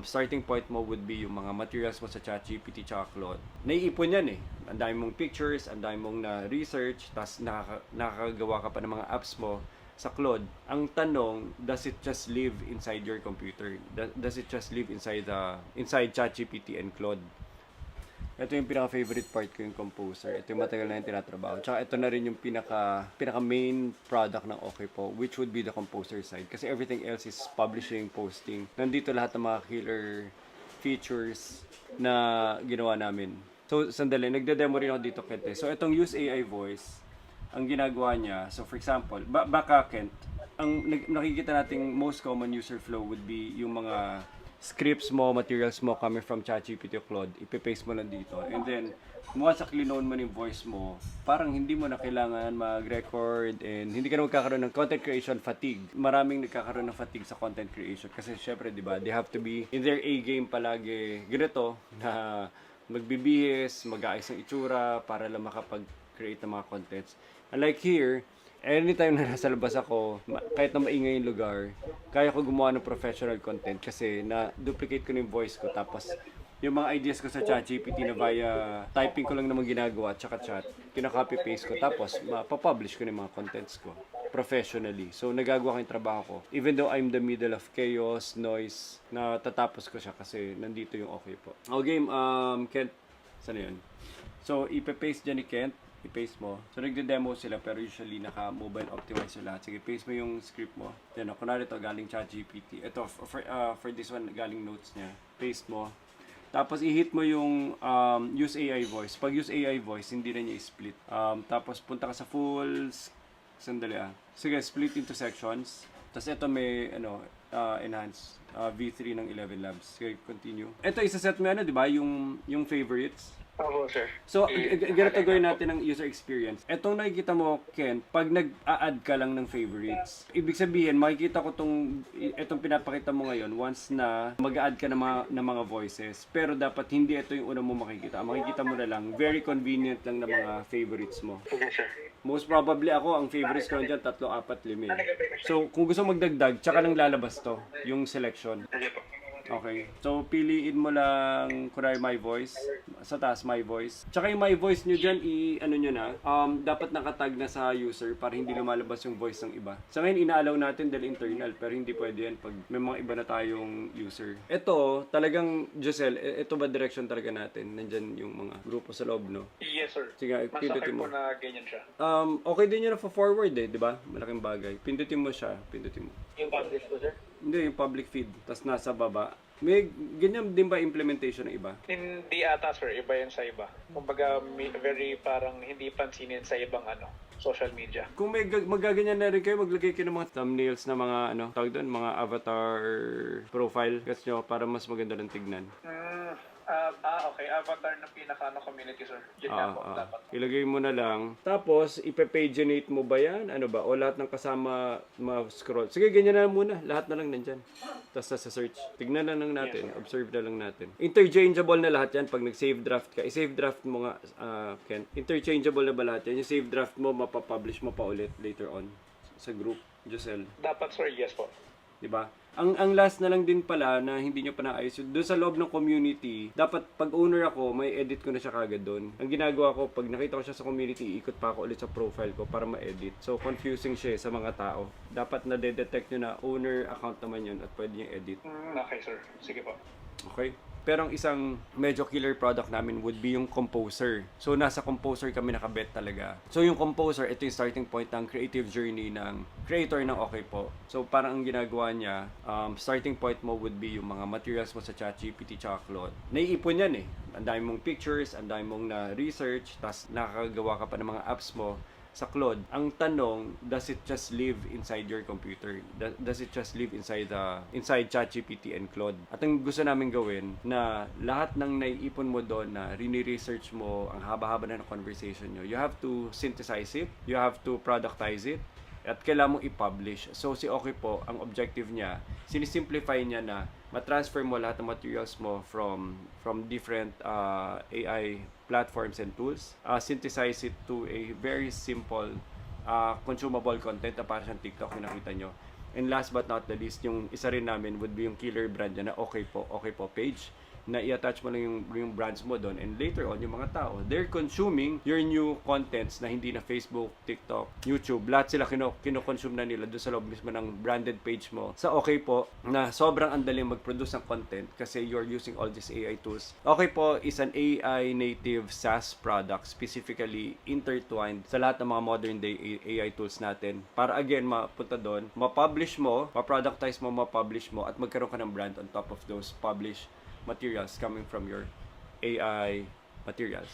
starting point mo would be yung mga materials mo sa ChatGPT tsaka Claude. Naiipon yan eh. Ang dami mong pictures, ang dami mong na-research, tas nakakagawa ka pa ng mga apps mo sa Claude. Ang tanong, does it just live inside your computer? Does it just live inside ChatGPT and Claude? Ito yung pinaka-favorite part ko, yung composer. Ito yung matagal na yung tinatrabaho. Tsaka ito na rin yung pinaka-main product ng OkayPo, which would be the composer side. Kasi everything else is publishing, posting. Nandito lahat ng mga killer features na ginawa namin. So, sandali, nagde-demo rin ako dito, Kent. So, itong Use AI Voice, ang ginagawa niya, so for example, baka Kent, ang nakikita nating most common user flow would be yung mga scripts mo, materials mo coming from ChatGPT o Claude, ipipaste mo lang dito. And then, once klinown mo yung voice mo, parang hindi mo na kailangan mag-record and hindi ka na magkakaroon ng content creation fatigue. Maraming nagkakaroon ng fatigue sa content creation kasi syempre, di ba, they have to be in their A-game palagi. Ganito, na magbibihis, mag-aayos ng itsura para lang makapag-create ng mga contents. Unlike here, anytime na nasa labas ako, kahit na maingay yung lugar, kaya ko gumawa ng professional content kasi na-duplicate ko na yung voice ko. Tapos, yung mga ideas ko sa ChatGPT na via typing ko lang naman ginagawa, tsaka chat, kinaka-copy-paste ko. Tapos, mapapublish ko na yung mga contents ko professionally. So, nagagawa ko yung trabaho ko. Even though I'm the middle of chaos, noise, natatapos ko siya kasi nandito yung OkayPo. Okay, Kent, saan yun? So, ipe-paste dyan ni Kent. I-paste mo. So, nagde-demo sila pero usually naka-mobile optimize sila lahat. Sige, paste mo yung script mo. Then, kunwari ito, galing ChatGPT. Ito, for this one, galing notes niya. Paste mo. Tapos, i-hit mo yung use AI voice. Pag use AI voice, hindi na niya i-split. Tapos, punta ka sa full... Sandali Sige, split into sections. Tapos, ito may, enhance. V3 ng 11 Labs. Sige, continue. Ito, isa-set mo di ba? Yung favorites. Oo, sir. So, ganito gawin natin ng user experience. Etong nakikita mo, Ken, pag nag-a-add ka lang ng favorites, ibig sabihin, makikita ko itong pinapakita mo ngayon once na mag-a-add ka ng mga voices. Pero dapat hindi ito yung una mo makikita. Makikita mo na lang, very convenient lang na mga favorites mo. Okay, sir. Most probably ako, ang favorites ko dyan, 3, 4, 5. So, kung gusto magdagdag, tsaka lang lalabas to, yung selection. Sige po. Okay. So, piliin mo lang, kunwari, my voice. Sa taas, my voice. Tsaka yung my voice nyo dyan, nyo na, dapat nakatag na sa user para hindi lumalabas yung voice ng iba. Sa ngayon, inaalaw natin dahil internal, pero hindi pwede yan pag may mga iba na tayong user. Ito, talagang, Josel, ito ba direction talaga natin? Nandyan yung mga grupo sa loob, no? Yes, sir. Sige, pindutin Masakit mo. po na ganyan siya. Okay din yun na forward di ba? Malaking bagay. Pindutin mo siya, pindutin mo. Yung publish po, sir? Hindi, yung public feed. Tapos nasa baba. May ganyan din ba implementation ng iba? Hindi ata, sir. Iba yan sa iba. Kumbaga, very parang hindi pansinin sa ibang social media. Kung may magaganyan na rin kayo, maglagay kayo ng mga thumbnails na mga tawag doon, mga avatar profile. Kasi nyo, para mas maganda rin tignan. Okay. Avatar na community, sir. Yun nga po, dapat. Ilagay mo na lang. Tapos, ipe-paginate mo ba yan? Ano ba? O lahat ng kasama ma-scroll? Sige, ganyan na lang muna. Lahat na lang nandyan. Tapos sa search. Tignan na lang natin. Yes, observe na lang natin. Interchangeable na lahat yan pag nag-save draft ka. I-save draft mo nga, Ken. Interchangeable na ba lahat yan? Yung save draft mo, mapapublish mo pa ulit later on sa group. Josel. Dapat, sir. Yes po. Diba? Ang last na lang din pala na hindi nyo pa naayos, doon sa loob ng community, dapat pag owner ako, may edit ko na siya kagad doon. Ang ginagawa ko, pag nakita ko siya sa community, ikot pa ako ulit sa profile ko para ma-edit. So, confusing siya sa mga tao. Dapat na-detect nyo na owner account naman yun at pwede nyo edit. Okay, sir. Sige po. Okay? Pero ang isang medyo killer product namin would be yung Composer. So, nasa Composer kami nakabet talaga. So, yung Composer, ito yung starting point ng creative journey ng creator ng OkayPo. So, parang ang ginagawa niya, starting point mo would be yung mga materials mo sa ChatGPT tsaka Claude. Naiipon yan Ang dami mong pictures, ang dami mong na-research, tapos nakakagawa ka pa ng mga apps mo sa Claude. Ang tanong, does it just live inside your computer? Does it just live inside ChatGPT and Claude? At ang gusto namin gawin na lahat ng naiipon mo doon na rini-research mo, ang haba-haba na ng conversation nyo, you have to synthesize it, you have to productize it, at kailangan mong i-publish. So si OkayPo, ang objective niya, sinisimplify niya na matransfer mo lahat ng materials mo from different AI platforms and tools, synthesize it to a very simple consumable content na parang siyang TikTok yung nakita nyo. And last but not the least, yung isa rin namin would be yung killer brand na okay po page, na i-attach mo lang yung brands mo doon, and later on yung mga tao, they're consuming your new contents na hindi na Facebook, TikTok, YouTube, lahat sila kino-consume na nila doon sa loob mismo ng branded page mo. Sa okay po, na sobrang andaling mag-produce ng content kasi you're using all these AI tools. Okay po is an AI native SaaS product, specifically intertwined sa lahat ng mga modern day AI tools natin, para again mapunta doon, ma-publish mo, ma-productize mo, ma-publish mo, at magkaroon ka ng brand on top of those published materials coming from your AI materials.